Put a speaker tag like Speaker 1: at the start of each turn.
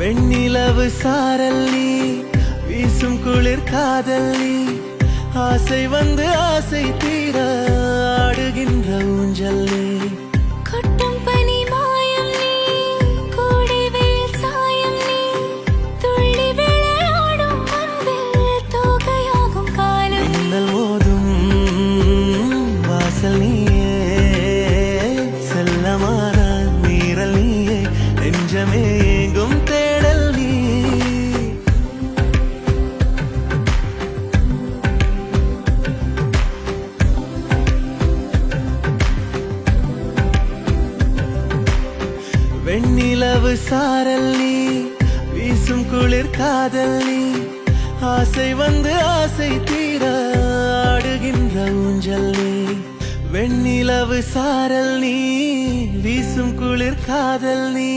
Speaker 1: வெண்ணிலவு சாரல் நீ, வீசும் குளிர் காதல் நீ, ஆசை வந்து ஆசை தீர ஆடுகின்ற ஊஞ்சல் நீ.
Speaker 2: கொட்டும் பனி மாயம் நீ, கோடை வெயில் சாயம் நீ, துள்ளி விளையாடும் அன்பில் தோகையாகும் காலம் நீ.
Speaker 1: மின்னல் மோதும் வாசல் நீயே, செல்லமான நீரல் நீயே, நெஞ்சமே எங்கும் தேடல் நீ. வெண்ணிலவு சாரல் நீ, வீசும் குளிர் காதல் நீ, ஆசை வந்து ஆசை தீர ஆடுகின்ற ஊஞ்சல் நீ. வெண்ணிலவு சாரல் நீ, வீசும் குளிர் காதல் நீ,